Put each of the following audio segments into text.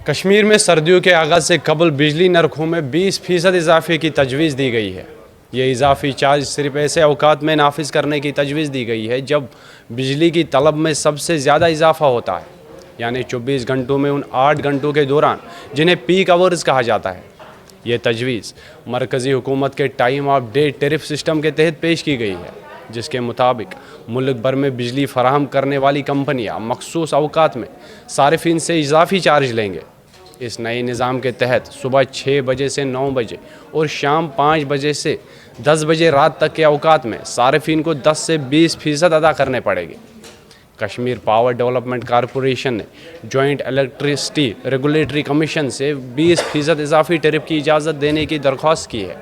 کشمیر میں سردیوں کے آغاز سے قبل بجلی نرخوں میں 20% اضافے کی تجویز دی گئی ہے۔ یہ اضافی چارج صرف ایسے اوقات میں نافذ کرنے کی تجویز دی گئی ہے جب بجلی کی طلب میں سب سے زیادہ اضافہ ہوتا ہے، یعنی 24 گھنٹوں میں ان 8 گھنٹوں کے دوران جنہیں پیک آورز کہا جاتا ہے۔ یہ تجویز مرکزی حکومت کے time of day tariff system کے تحت پیش کی گئی ہے، جس کے مطابق ملک بھر میں بجلی فراہم کرنے والی کمپنیاں مخصوص اوقات میں صارفین سے اضافی چارج لیں گے۔ اس نئے نظام کے تحت صبح 6 بجے سے 9 بجے اور شام 5 بجے سے 10 بجے رات تک کے اوقات میں صارفین کو 10 سے 20% ادا کرنے پڑے گے۔ کشمیر پاور ڈیولپمنٹ کارپوریشن نے جوائنٹ الیکٹرسٹی ریگولیٹری کمیشن سے 20% اضافی ٹیرف کی اجازت دینے کی درخواست کی ہے۔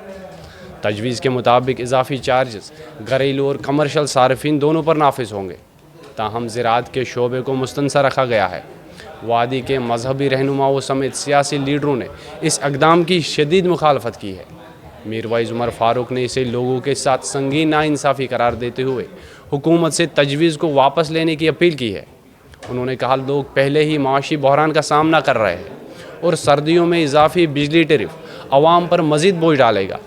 تجویز کے مطابق اضافی چارجز گھریلو اور کمرشل صارفین دونوں پر نافذ ہوں گے، تاہم زراعت کے شعبے کو مستثنی رکھا گیا ہے۔ وادی کے مذہبی رہنماؤں سمیت سیاسی لیڈروں نے اس اقدام کی شدید مخالفت کی ہے۔ میروائز عمر فاروق نے اسے لوگوں کے ساتھ سنگین ناانصافی قرار دیتے ہوئے حکومت سے تجویز کو واپس لینے کی اپیل کی ہے۔ انہوں نے کہا لوگ پہلے ہی معاشی بحران کا سامنا کر رہے ہیں اور سردیوں میں اضافی بجلی ٹیرف عوام پر مزید بوجھ ڈالے گا۔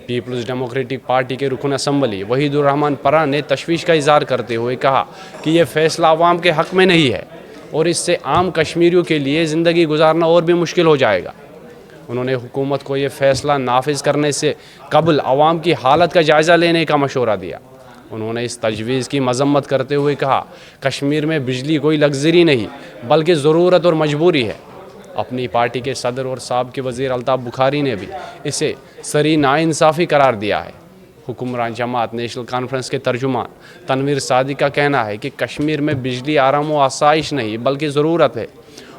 پیپلز ڈیموکریٹک پارٹی کے رکن اسمبلی وحید الرحمان پرہ نے تشویش کا اظہار کرتے ہوئے کہا کہ یہ فیصلہ عوام کے حق میں نہیں ہے اور اس سے عام کشمیریوں کے لیے زندگی گزارنا اور بھی مشکل ہو جائے گا۔ انہوں نے حکومت کو یہ فیصلہ نافذ کرنے سے قبل عوام کی حالت کا جائزہ لینے کا مشورہ دیا۔ انہوں نے اس تجویز کی مذمت کرتے ہوئے کہا کشمیر میں بجلی کوئی لگژری نہیں بلکہ ضرورت اور مجبوری ہے۔ اپنی پارٹی کے صدر اور سابق وزیر الطاف بخاری نے بھی اسے سری ناانصافی قرار دیا ہے۔ حکمران جماعت نیشنل کانفرنس کے ترجمان تنویر صادق کا کہنا ہے کہ کشمیر میں بجلی آرام و آسائش نہیں بلکہ ضرورت ہے۔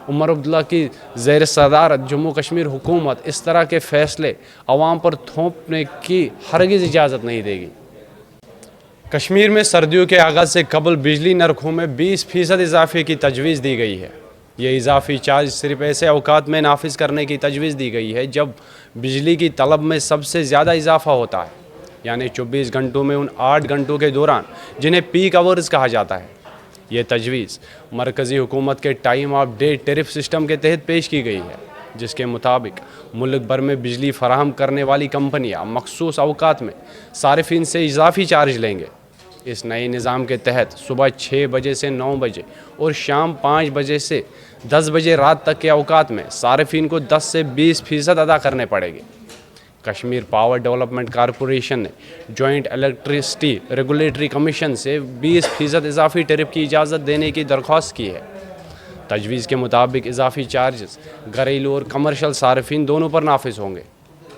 عمر عبداللہ کی زیر صدارت جموں کشمیر حکومت اس طرح کے فیصلے عوام پر تھوپنے کی ہرگز اجازت نہیں دے گی۔ کشمیر میں سردیوں کے آغاز سے قبل بجلی نرخوں میں 20% اضافے کی تجویز دی گئی ہے۔ یہ اضافی چارج صرف ایسے اوقات میں نافذ کرنے کی تجویز دی گئی ہے جب بجلی کی طلب میں سب سے زیادہ اضافہ ہوتا ہے، یعنی 24 گھنٹوں میں ان 8 گھنٹوں کے دوران جنہیں پیک آورز کہا جاتا ہے۔ یہ تجویز مرکزی حکومت کے time of day tariff system کے تحت پیش کی گئی ہے، جس کے مطابق ملک بھر میں بجلی فراہم کرنے والی کمپنیاں مخصوص اوقات میں صارفین سے اضافی چارج لیں گے۔ اس نئے نظام کے تحت صبح 6 بجے سے 9 بجے اور شام 5 بجے سے 10 بجے رات تک کے اوقات میں صارفین کو 10 سے 20% ادا کرنے پڑے گے۔ کشمیر پاور ڈیولپمنٹ کارپوریشن نے جوائنٹ الیکٹرسٹی ریگولیٹری کمیشن سے 20% اضافی ٹیرف کی اجازت دینے کی درخواست کی ہے۔ تجویز کے مطابق اضافی چارجز گھریلو اور کمرشل صارفین دونوں پر نافذ ہوں گے،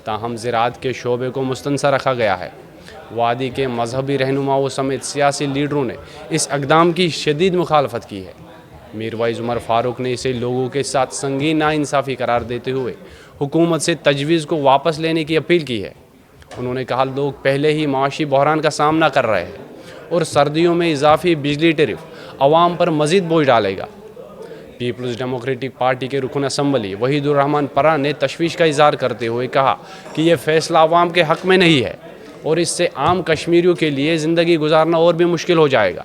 تاہم زراعت کے شعبے کو مستثنی رکھا گیا ہے۔ وادی کے مذہبی رہنماؤں سمیت سیاسی لیڈروں نے اس اقدام کی شدید مخالفت کی ہے۔ میروائز عمر فاروق نے اسے لوگوں کے ساتھ سنگین ناانصافی قرار دیتے ہوئے حکومت سے تجویز کو واپس لینے کی اپیل کی ہے۔ انہوں نے کہا لوگ پہلے ہی معاشی بحران کا سامنا کر رہے ہیں اور سردیوں میں اضافی بجلی ٹیرف عوام پر مزید بوجھ ڈالے گا۔ پیپلز ڈیموکریٹک پارٹی کے رکن اسمبلی وحید الرحمان پرہ نے تشویش کا اظہار کرتے ہوئے کہا کہ یہ فیصلہ عوام کے حق میں نہیں ہے اور اس سے عام کشمیریوں کے لیے زندگی گزارنا اور بھی مشکل ہو جائے گا۔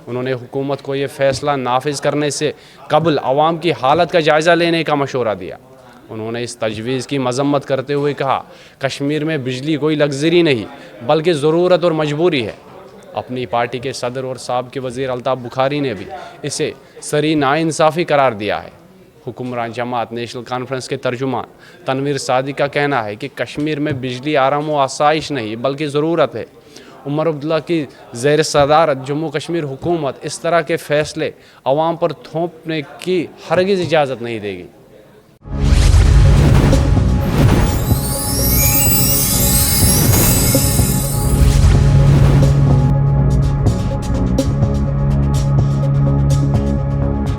انہوں نے حکومت کو یہ فیصلہ نافذ کرنے سے قبل عوام کی حالت کا جائزہ لینے کا مشورہ دیا۔ انہوں نے اس تجویز کی مذمت کرتے ہوئے کہا کشمیر میں بجلی کوئی لگژری نہیں بلکہ ضرورت اور مجبوری ہے۔ اپنی پارٹی کے صدر اور سابق وزیر الطاف بخاری نے بھی اسے سری ناانصافی قرار دیا ہے۔ حکمران جماعت نیشنل کانفرنس کے ترجمان تنویر صادق کا کہنا ہے کہ کشمیر میں بجلی آرام و آسائش نہیں بلکہ ضرورت ہے۔ عمر عبداللہ کی زیر صدارت جموں کشمیر حکومت اس طرح کے فیصلے عوام پر تھوپنے کی ہرگز اجازت نہیں دے گی۔